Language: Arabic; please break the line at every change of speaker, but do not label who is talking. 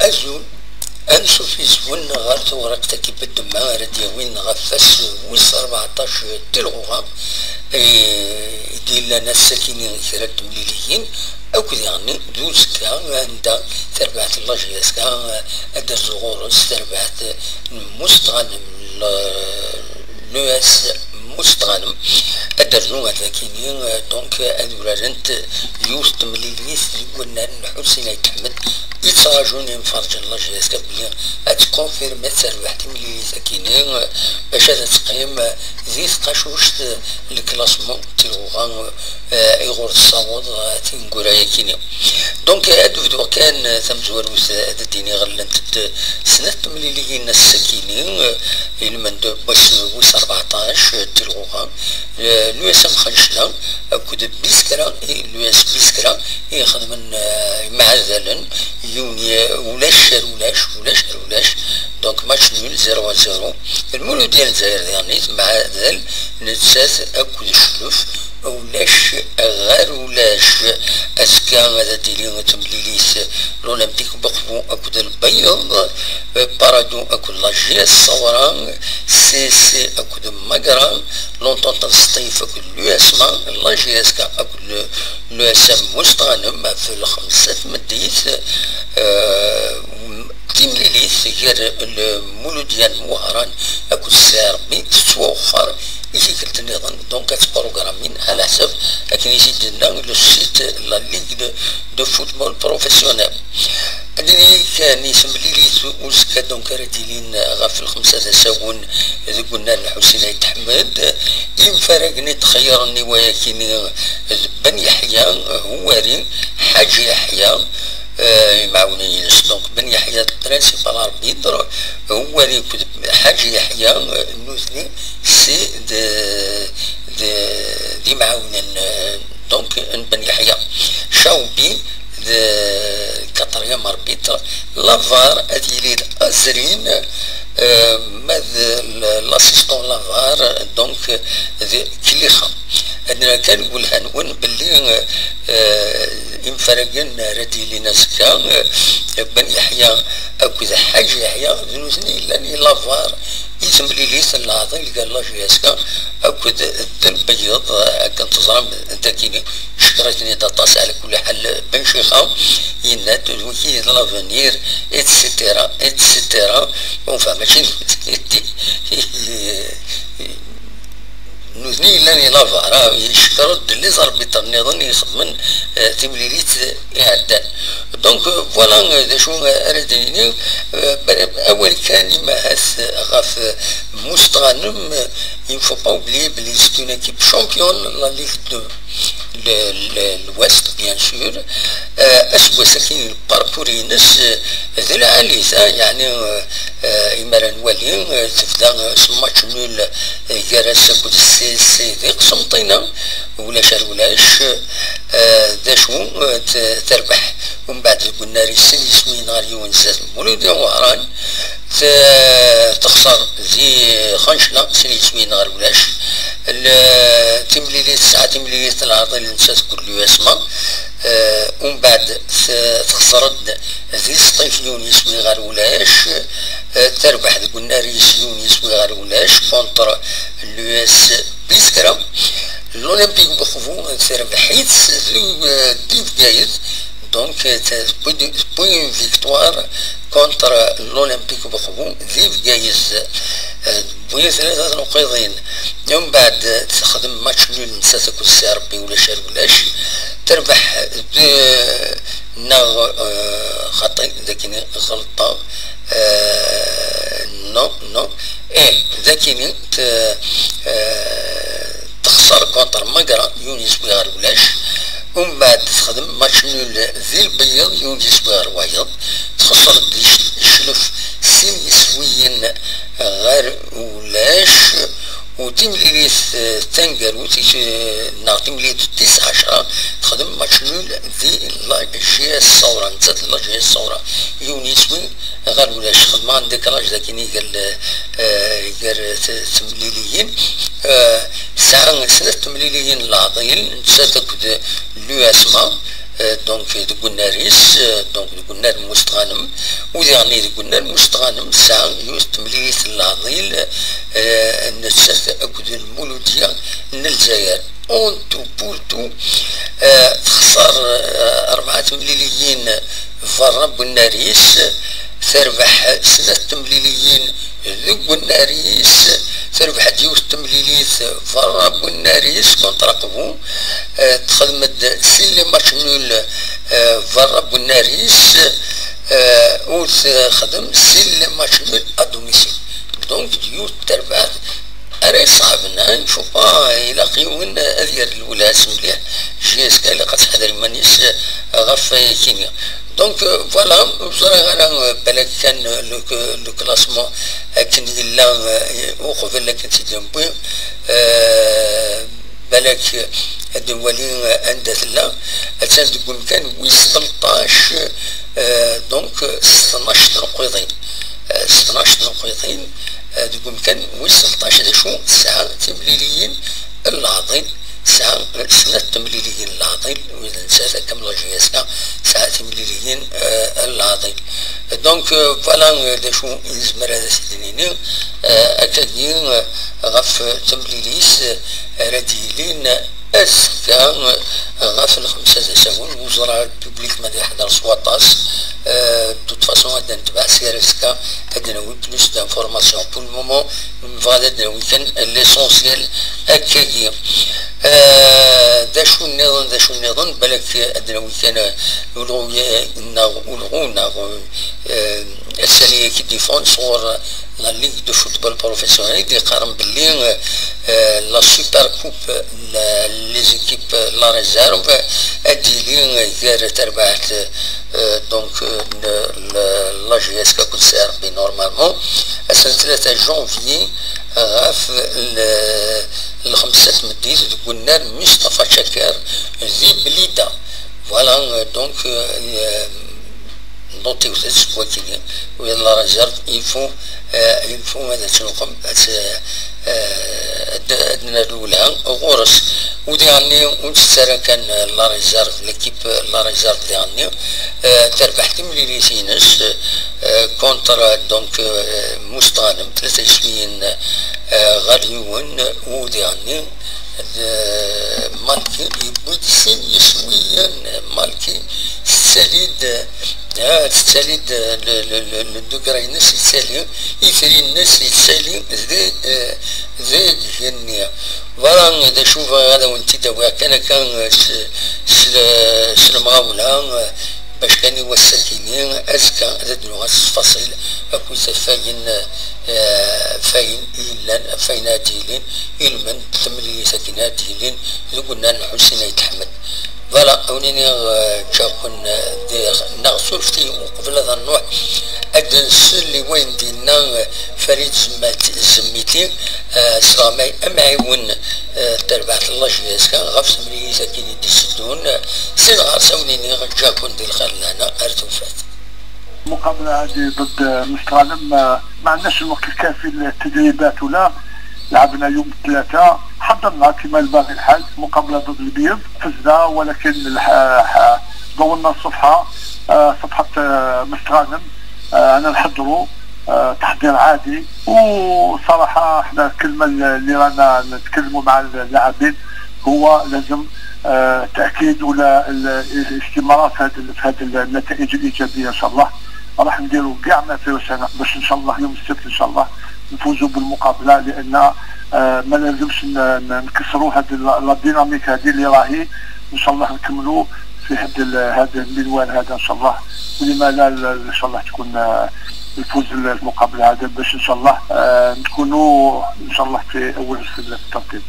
أزول أنسو في زون غارت ورقتا كي بدما رديوين غفاس وس 14 تلغوغا ديال لنا الساكنين ثلاث مليليين أو كذا يعني دوز كا عند تربعت اللاجياس كا أدر زغورس تربعت مستغنم لوس مستغنم أدر نوع ذاكينين دونك أدورانت يوست مليليس اللي قلنا حسين يتحمد يتراجعون ينفرج الله جلاس كبلي أتكونفيرمي تربحت ملي ساكنين باش هذا تقيم زي تقاشوش الكلاسمون تيغوغا يغور الصوت تنقورايا كيني دونك هادو فدو كان ثم زواروس هذا ديني غلنت سنة ملي لينا الساكنين المندوب وس 14 تيغوغا لويس مخنشلا كود بيسكرا لويس بيسكرا يخدم مع ذلك يوني ولاش دونك ماتش نول 0-0 المولو ديال الجزائر يعني مع ذلك نتساس اكل الشلوف ولاش اسكا هذا ديالي تمليليس الاولمبيك بقبو اكل البيض بارادو اكل لاجيا الصوران سي اكل مقران لونطونط السطيف اكل لواسما لاجيا اسكا اكل لواسم مستغنم في الخمسة مديث تمليليس غير المولوديان موهران اكل سيربي توخر يجي كنت نظن دونك بروغرامين على حسب لكن يجي لنا لو سيت لا ليغ دو فوتبول بروفيسيونيل اللي كان يسمى ليليت وسكا دونك راديلين غاف الخمسة تساون قلنا الحسين يتحمد ينفرقني تخيرني ولكن بن يحيى هواري حاج يحيى معاوني ينس دونك بن يحيى برانسيبال اربيتر هو اللي حاج يحيى النوثني سي دي معاونا دونك بن يحيى شاوبي كاتريام اربيتر لافار اديليد ازرين ماذ لاسيستون لافار دونك كليخا أنا كان نقولها نقول باللي ينفرقن ردي لناسكا بن يحيى أو كذا حاج يحيى ذنوزني لاني لافار يسم لي ليس العظيم اللي قال الله جياسكا أو كذا الذنب بيض كنت ظلم ذاكيني شكرتني تطاس على كل حال بن شيخا ينات وكي لافونير اتسيتيرا بون فماشي نوزني لاني لافا يشكروا اللي صار بالنظام يخدمن تمليليت يعدل دونك فوالا ذا شو رديني اول كان ما هاس غاف مستغنم ينفو با اوبلي بلي سيت اون ايكيب شامبيون لا ليغ دو الوست بيان سور اسوا ساكن الباركورينس ذي العاليسة يعني إمارة نوالي تفدا ماتش نول جارس كود سي ذي قسمطينة ولاش ذا شو تربح ومن بعد قلنا ريسين يسمي نهار يونسات مولود وهران تخسر زي خنشلة سن يسمي نهار ولاش تمليليت ساعة تمليليت العرض اللي نسات كل يسمى ومن بعد تخسرد ذي سطيف يونيس من غير ولاش تربح قلنا ريس يونيس من غير ولاش كونتر لويس بيسكرا الأولمبيك بخفو تربحيت ديف جايز دونك بوين فيكتوار كونتر الأولمبيك بخفو ديف جايز بوين 3 نقيضين يوم بعد تخدم ماتش نول نساتك السيربي ولا ولاش تربح خطأ ذاكيني غلطة نو ذاكيني تخسر كونتر مقرا يونيس بغار ولاش ومن بعد تخدم ماتش نول ذي البيض يونيس بغار وايض تخسر الشلف سين يسويين غير ولاش وتمليليت تنقروت نا تمليليت 19 تخدم ماتش نول في لاجي الصورة نتات لاجي الصورة يونيسوي غير ولا خدمة عندك راج ذاكيني قال تمليليين ساعة سنة تمليليين العضيل نتات لو اسما دونك دقلنا ريس دونك دقلنا المستغانم ويعني دقلنا المستغانم ساعة يوز تمليليت العضيل نتات أكد المولودية الجزائر اونتو بورتو تخسر 4 تمليليين فرا بناريس تربح 6 تمليليين ذو الناريس تربح ديوس تمليليت فرا بناريس كونتراقبو تخدمت سيلي ماتش نول فرا بناريس وتخدم سيلي ماتش نول ادوميسيل دونك ديوس تربح أنا صعبنا نشوفها إلى قيون أذير الولاس مليح جيس كاين قد حضر مانيس غف كينيا دونك فوالا بصراحة أنا بالك كان لو كلاسمون كان إلا وقف لك تجنبي بالك الدولي عندها لا أساس تقول كان وي 13 دونك 12 نقيضين 12 نقيضين تقول كان وي 16 شو ساعة تمليليين العظيم ساعة سنة تمليليين العظيم وإذا نسيت كم جياسكا ساعة تمليليين العظيم دونك فوالا دا شو يزمر هذا سيدنيني أكادين غف تمليليس رديلين أسكا غف الخمسة ساون وزراء الببليك ماذا يحضر سواطاس توت فاسون هذا نتبع سيرسكا هذا نوي بلوس دانفورماسيون بور المومون فهذا نوي كان ليسونسيال أكاديا دا شو النظام بالك هذا نوي كان يلغونا السنية كي ديفون صور لا ليغ دو فوتبول بروفيسيونيل اللي قارن باللي لا سوبر كوب لي زيكيب لا ريزيرف اديلي غير تربحت دونك لا جي اس كل سير بي نورمالمون السنة 3 جونفي غاف الخمسة مدير قلنا مصطفى شاكر ذي بليدة فوالا دونك نوتي وثلاث وكيلين ويلا ريزيرف يفو ماذا تنقم أدنى الأولى غورس وديعني ونسترى كان لا ريزيرف ليكيب لا ريزيرف ديعني تربح تمليليسينس كونترا دونك مستغانم 23 غاليون وديعني مالكي يبوتسين يسويا مالكي السليد تساليد الدوكراينس يتسالي يفري الناس يتسالي ذي النية فوالا دا شوف هذا وانتي دوا كان سلمغاولا باش كان يوسكيني أزكى هذا دلوغاس فصيل أكو فاين إلا فاين ديلين إلمن تملي ساكنة ديلين قلنا الحسين يتحمد فوالا أونيني جاكون نغسل فتي وقبل هذا النوع أدنس اللي وين دينا فريد زميتي سلامي أمعيون تربعت الله جياسكا غفص ملي ساكني ديسدون سين غارسة أونيني جاكون دي الخلانا أرتوفات
المقابلة هذه ضد مستغانم ما عندناش الوقت الكافي للتدريبات ولا لعبنا يوم 3 حضرنا كما الباغي الحال مقابلة ضد البيض فزنا ولكن ضونا الصفحة صفحة مستغانم أنا نحضروا تحضير عادي وصراحة احنا الكلمة اللي رانا نتكلموا مع اللاعبين هو لازم تأكيد ولا الاستمرار في هذه النتائج الإيجابية إن شاء الله راح نديروا كاع ما في وسعنا باش إن شاء الله يوم السبت إن شاء الله نفوزوا بالمقابلة لأن ما لازمش نكسروا هذه الديناميك هذه اللي راهي إن شاء الله نكملوا في هذا المنوال هذا إن شاء الله ولما لا إن شاء الله تكون الفوز المقابلة هذا باش إن شاء الله نكونوا إن شاء الله في أول في الترتيب.